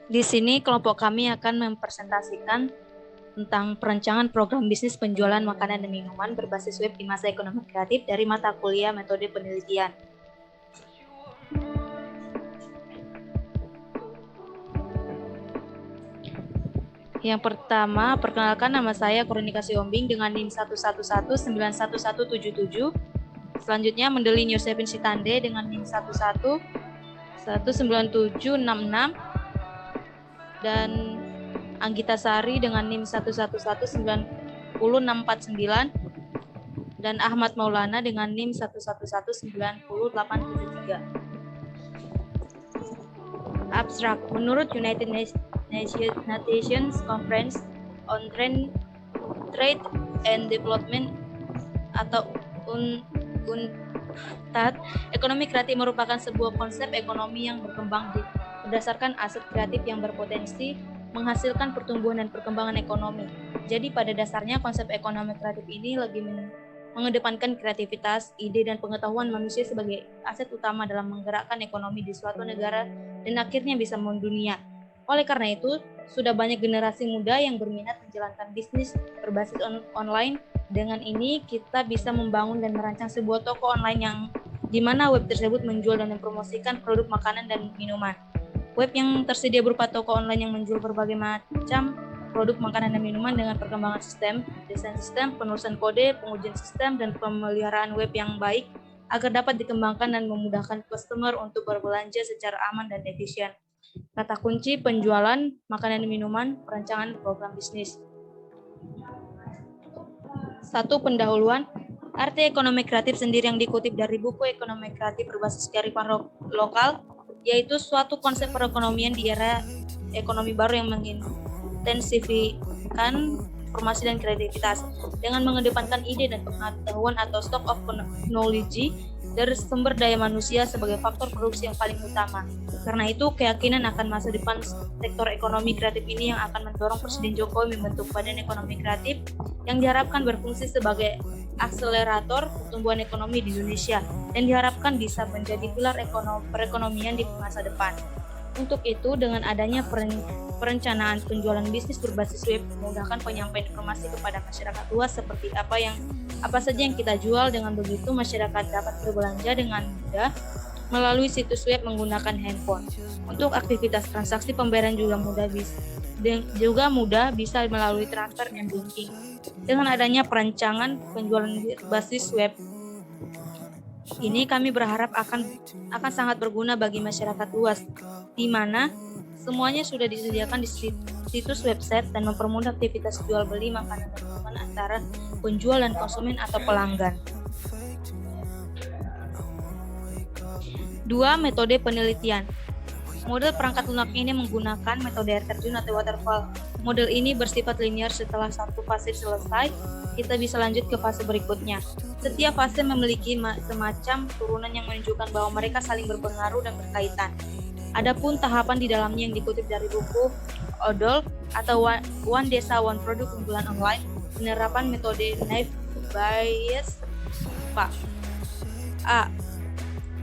Di sini kelompok kami akan mempresentasikan tentang perancangan program bisnis penjualan makanan dan minuman berbasis web di masa ekonomi kreatif dari mata kuliah metode penelitian. Yang pertama, perkenalkan, nama saya Korunika Siombing dengan NIM 111911177. Selanjutnya, Mendelin Yosefin Sitande dengan NIM 1119766 dan Anggita Sari dengan NIM 1119069 dan Ahmad Maulana dengan NIM 111908873. Abstrak. Menurut United Nations Conference on Trade and Development atau UNCTAD, ekonomi kreatif merupakan sebuah konsep ekonomi yang berkembang berdasarkan aset kreatif yang berpotensi menghasilkan pertumbuhan dan perkembangan ekonomi. Jadi pada dasarnya konsep ekonomi kreatif ini lagi mengedepankan kreativitas, ide, dan pengetahuan manusia sebagai aset utama dalam menggerakkan ekonomi di suatu negara dan akhirnya bisa mendunia. Oleh karena itu, sudah banyak generasi muda yang berminat menjalankan bisnis berbasis online. Dengan ini, kita bisa membangun dan merancang sebuah toko online yang di mana web tersebut menjual dan mempromosikan produk makanan dan minuman. Web yang tersedia berupa toko online yang menjual berbagai macam produk makanan dan minuman dengan perkembangan sistem, desain sistem, penulisan kode, pengujian sistem, dan pemeliharaan web yang baik agar dapat dikembangkan dan memudahkan customer untuk berbelanja secara aman dan efisien. Kata kunci penjualan makanan dan minuman, perancangan program bisnis. 1. Pendahuluan. Arti ekonomi kreatif sendiri yang dikutip dari buku Ekonomi Kreatif berbasis kearifan lokal, yaitu suatu konsep perekonomian di era ekonomi baru yang intensifikan informasi dan kreativitas dengan mengedepankan ide dan pengetahuan atau stock of knowledge dari sumber daya manusia sebagai faktor produksi yang paling utama. Karena itu, keyakinan akan masa depan sektor ekonomi kreatif ini yang akan mendorong Presiden Jokowi membentuk Badan Ekonomi Kreatif yang diharapkan berfungsi sebagai akselerator pertumbuhan ekonomi di Indonesia dan diharapkan bisa menjadi pilar perekonomian di masa depan. Untuk itu, dengan adanya perencanaan penjualan bisnis berbasis web memudahkan penyampaian informasi kepada masyarakat luas seperti apa saja yang kita jual. Dengan begitu, masyarakat dapat berbelanja dengan mudah melalui situs web menggunakan handphone. Untuk aktivitas transaksi pembayaran juga mudah bisa melalui transfer and banking. Dengan adanya perancangan penjualan berbasis web ini, kami berharap akan sangat berguna bagi masyarakat luas, di mana semuanya sudah disediakan di situs website dan mempermudah aktivitas jual beli makanan dan minuman antara penjual dan konsumen atau pelanggan. 2. Metode penelitian. Model perangkat lunak ini menggunakan metode air terjun atau waterfall. Model ini bersifat linear. Setelah satu fase selesai, kita bisa lanjut ke fase berikutnya. Setiap fase memiliki semacam turunan yang menunjukkan bahwa mereka saling berpengaruh dan berkaitan. Adapun tahapan di dalamnya yang dikutip dari buku Odol atau One Desa One Product unggulan online, penerapan metode naive Bayes. A.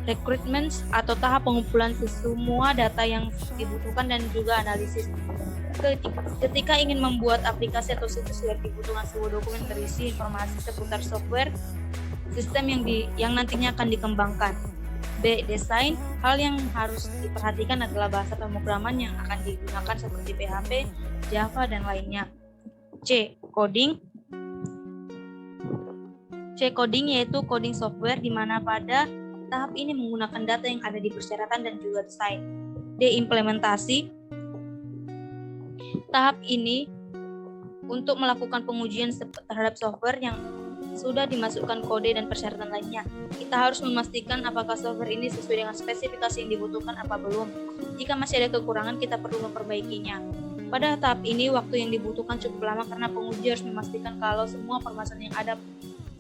Recruitment atau tahap pengumpulan semua data yang dibutuhkan dan juga analisis. Ketika ingin membuat aplikasi atau situs web, dibutuhkan sebuah dokumen berisi informasi seputar software sistem yang nantinya akan dikembangkan. B. Desain. Hal yang harus diperhatikan adalah bahasa pemrograman yang akan digunakan seperti PHP, Java, dan lainnya. C. Coding. Coding yaitu coding software di mana pada tahap ini menggunakan data yang ada di persyaratan dan juga desain. D. Implementasi. Tahap ini untuk melakukan pengujian terhadap software yang sudah dimasukkan kode dan persyaratan lainnya. Kita harus memastikan apakah software ini sesuai dengan spesifikasi yang dibutuhkan apa belum. Jika masih ada kekurangan, kita perlu memperbaikinya. Pada tahap ini, waktu yang dibutuhkan cukup lama karena penguji harus memastikan kalau semua permasalahan yang ada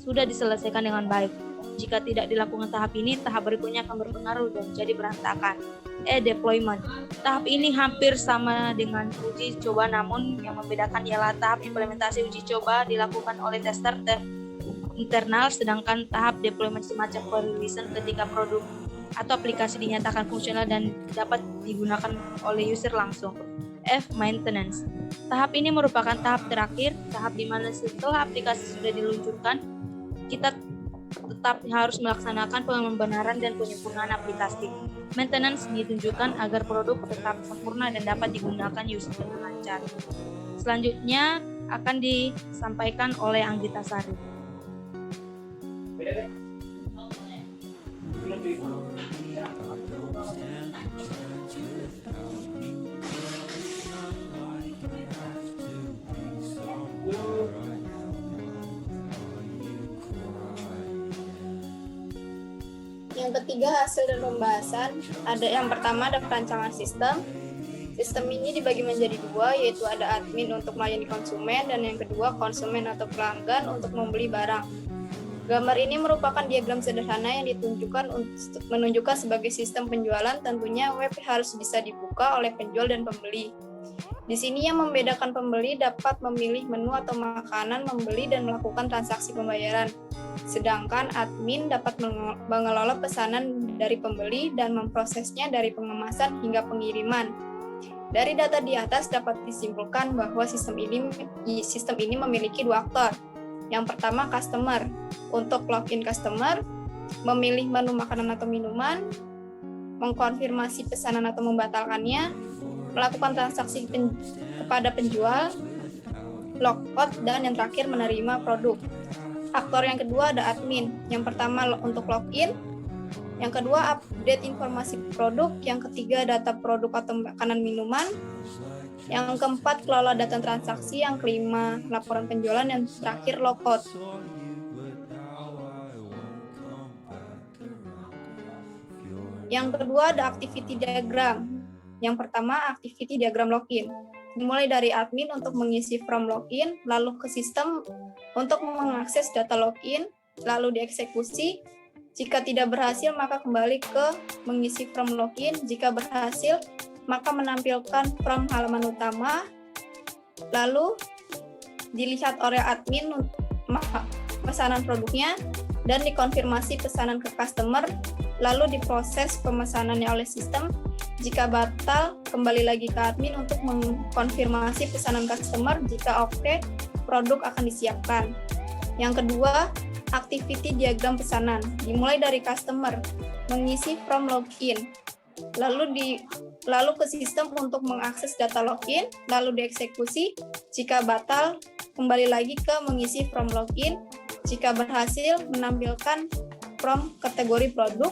sudah diselesaikan dengan baik. Jika tidak dilakukan tahap ini, tahap berikutnya akan berpengaruh dan jadi berantakan. E. Deployment. Tahap ini hampir sama dengan uji coba, namun yang membedakan ialah tahap implementasi uji coba dilakukan oleh tester internal, sedangkan tahap deployment semacam perilisan ketika produk atau aplikasi dinyatakan fungsional dan dapat digunakan oleh user langsung. F. Maintenance. Tahap ini merupakan tahap terakhir, tahap di mana setelah aplikasi sudah diluncurkan, kita tetap harus melaksanakan pembenaran dan penyempurnaan aplikasi. Maintenance ditunjukkan agar produk tetap sempurna dan dapat digunakan user dengan lancar. Selanjutnya akan disampaikan oleh Anggita Sari. Yang ketiga, hasil dan pembahasan. Ada yang pertama ada perancangan sistem. Sistem ini dibagi menjadi dua, yaitu ada admin untuk melayani konsumen dan yang kedua konsumen atau pelanggan untuk membeli barang. Gambar ini merupakan diagram sederhana yang ditunjukkan untuk menunjukkan sebagai sistem penjualan. Tentunya web harus bisa dibuka oleh penjual dan pembeli. Di sini yang membedakan pembeli dapat memilih menu atau makanan, membeli dan melakukan transaksi pembayaran. Sedangkan admin dapat mengelola pesanan dari pembeli dan memprosesnya dari pengemasan hingga pengiriman. Dari data di atas dapat disimpulkan bahwa sistem ini memiliki dua aktor. Yang pertama, customer. Untuk login customer, memilih menu makanan atau minuman, mengkonfirmasi pesanan atau membatalkannya, melakukan transaksi kepada penjual, logout, dan yang terakhir menerima produk. Aktor yang kedua ada admin. Yang pertama untuk login, yang kedua update informasi produk, yang ketiga data produk atau makanan minuman, yang keempat kelola data transaksi, yang kelima laporan penjualan, yang terakhir logout. Yang kedua ada activity diagram. Yang pertama activity diagram login. Dimulai dari admin untuk mengisi form login, lalu ke sistem untuk mengakses data login, lalu dieksekusi. Jika tidak berhasil, maka kembali ke mengisi form login. Jika berhasil, maka menampilkan form halaman utama, lalu dilihat oleh admin pesanan produknya, dan dikonfirmasi pesanan ke customer, lalu diproses pemesanannya oleh sistem. Jika batal, kembali lagi ke admin untuk mengkonfirmasi pesanan customer. Jika oke, produk akan disiapkan. Yang kedua, activity diagram pesanan. Dimulai dari customer, mengisi form login, lalu ke sistem untuk mengakses data login, lalu dieksekusi. Jika batal, kembali lagi ke mengisi form login. Jika berhasil, menampilkan form kategori produk.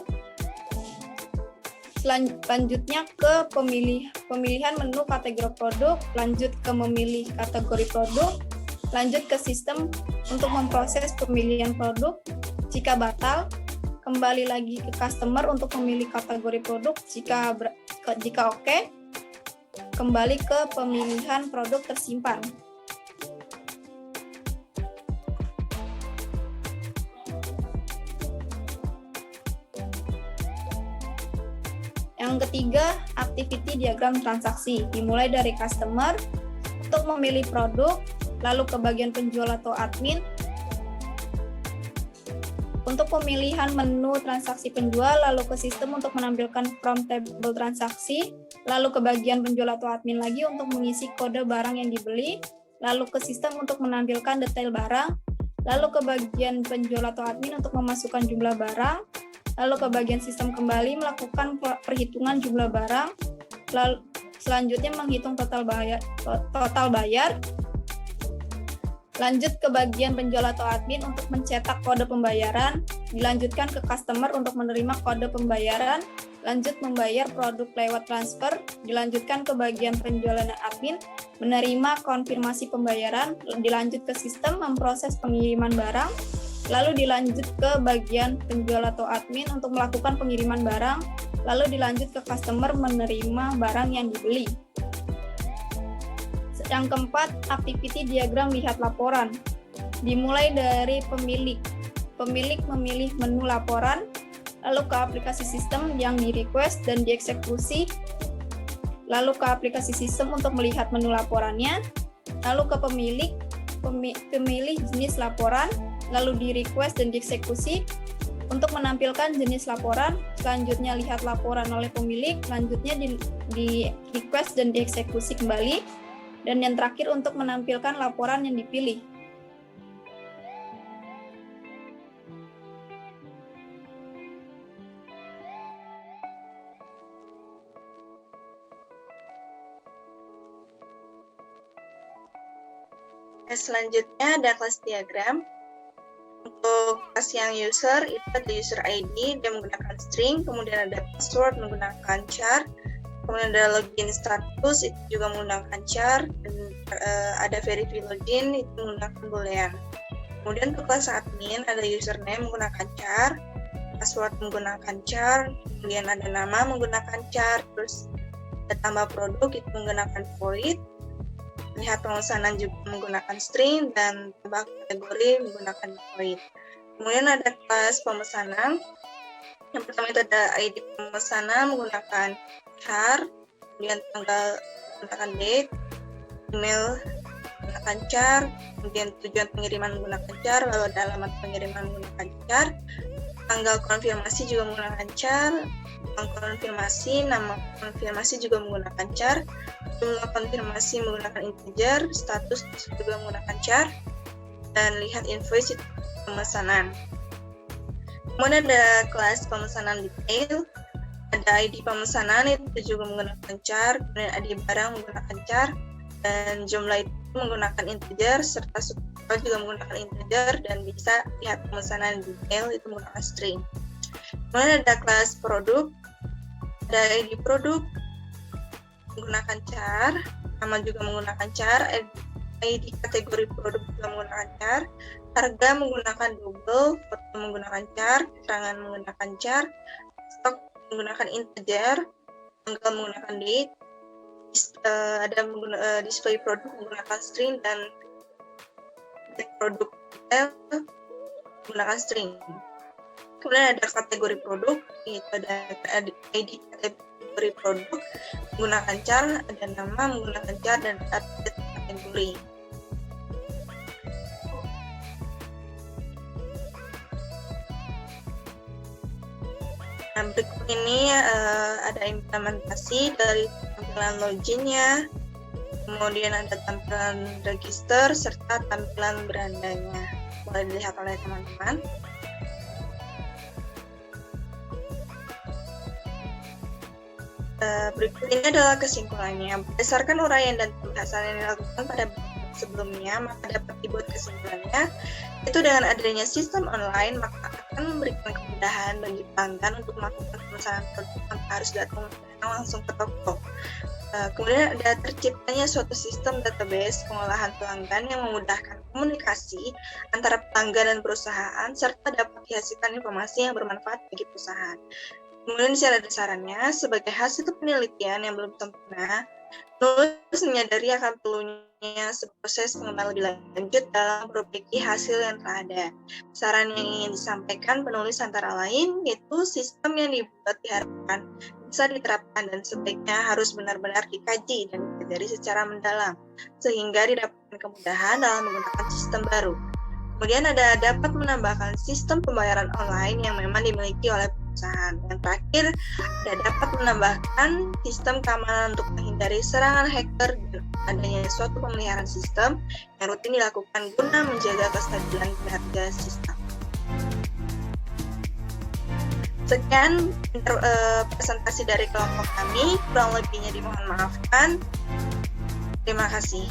Selanjutnya ke pemilihan menu kategori produk, lanjut ke memilih kategori produk, lanjut ke sistem untuk memproses pemilihan produk. Jika batal, kembali lagi ke customer untuk memilih kategori produk. Jika oke, kembali ke pemilihan produk tersimpan. Yang ketiga, activity diagram transaksi. Dimulai dari customer untuk memilih produk, lalu ke bagian penjual atau admin untuk pemilihan menu transaksi penjual, lalu ke sistem untuk menampilkan from table transaksi, lalu ke bagian penjual atau admin lagi untuk mengisi kode barang yang dibeli, lalu ke sistem untuk menampilkan detail barang, lalu ke bagian penjual atau admin untuk memasukkan jumlah barang, lalu ke bagian sistem kembali melakukan perhitungan jumlah barang, lalu selanjutnya menghitung total bayar, lanjut ke bagian penjual atau admin untuk mencetak kode pembayaran, dilanjutkan ke customer untuk menerima kode pembayaran, lanjut membayar produk lewat transfer, dilanjutkan ke bagian penjualan dan admin, menerima konfirmasi pembayaran, dilanjut ke sistem memproses pengiriman barang, lalu dilanjut ke bagian penjual atau admin untuk melakukan pengiriman barang, lalu dilanjut ke customer menerima barang yang dibeli. Yang keempat, activity diagram lihat laporan. Dimulai dari pemilik. Pemilik memilih menu laporan, lalu ke aplikasi sistem yang di-request dan dieksekusi, lalu ke aplikasi sistem untuk melihat menu laporannya, lalu ke pemilih jenis laporan, lalu di-request dan dieksekusi, Untuk menampilkan jenis laporan, selanjutnya lihat laporan oleh pemilik, selanjutnya di request dan dieksekusi kembali, dan yang terakhir untuk menampilkan laporan yang dipilih. Selanjutnya ada kelas diagram. Untuk kelas yang user, itu ada user ID, dia menggunakan string, kemudian ada password menggunakan char, kemudian ada login status, itu juga menggunakan char, dan ada verify login, itu menggunakan boolean. Kemudian untuk kelas admin, ada username menggunakan char, password menggunakan char, kemudian ada nama menggunakan char, terus ada tambah produk, itu menggunakan void, lihat pemesanan juga menggunakan string, dan tambah kategori menggunakan void. Kemudian ada kelas pemesanan. Yang pertama itu ada ID pemesanan menggunakan char, kemudian tanggal menggunakan date, email menggunakan char, kemudian tujuan pengiriman menggunakan char, lalu ada alamat pengiriman menggunakan char, tanggal konfirmasi juga menggunakan char, konfirmasi, nama konfirmasi juga menggunakan char, jumlah konfirmasi menggunakan integer, status juga menggunakan char, dan lihat invoice itu pemesanan. Kemudian ada kelas pemesanan detail, ada ID pemesanan itu juga menggunakan char, kemudian ID barang menggunakan char, dan jumlah itu menggunakan integer, serta subtotal juga menggunakan integer, dan bisa lihat pemesanan detail itu menggunakan string. Kemudian ada kelas produk, ada ID produk menggunakan char, nama juga menggunakan char, ID kategori produk juga menggunakan char, harga menggunakan double, foto menggunakan char, keterangan menggunakan char, stok menggunakan integer, tanggal menggunakan date, ada display produk menggunakan string, dan produk detail menggunakan string. Kemudian ada kategori produk, itu ada ID kategori produk menggunakan char, ada nama menggunakan char, dan update kategori. Nah, berikut ini ada implementasi dari tampilan loginnya, kemudian ada tampilan register, serta tampilan berandanya. Boleh dilihat oleh teman-teman. Berikut ini adalah kesimpulannya. Berdasarkan uraian dan pembahasan yang dilakukan pada sebelumnya, maka dapat dibuat kesimpulannya, itu dengan adanya sistem online, maka akan memberikan kemudahan bagi pelanggan untuk melakukan pemesanan produk tanpa harus datang langsung ke toko. Kemudian ada terciptanya suatu sistem database pengolahan pelanggan yang memudahkan komunikasi antara pelanggan dan perusahaan, serta dapat dihasilkan informasi yang bermanfaat bagi perusahaan. Kemudian secara dasarannya, sebagai hasil penelitian yang belum sempurna, penulis menyadari akan perlunya proses pengembangan lebih lanjut dalam memperbaiki hasil yang telah ada. Saran yang ingin disampaikan penulis antara lain, yaitu sistem yang dibuat diharapkan bisa diterapkan dan sebaiknya harus benar-benar dikaji dan dipelajari secara mendalam, sehingga didapatkan kemudahan dalam menggunakan sistem baru. Kemudian ada dapat menambahkan sistem pembayaran online yang memang dimiliki oleh perusahaan. Yang terakhir, ada dapat menambahkan sistem keamanan untuk menghindari serangan hacker dan adanya suatu pemeliharaan sistem yang rutin dilakukan guna menjaga kestabilan kinerja sistem. Sekian presentasi dari kelompok kami, kurang lebihnya dimohon maafkan. Terima kasih.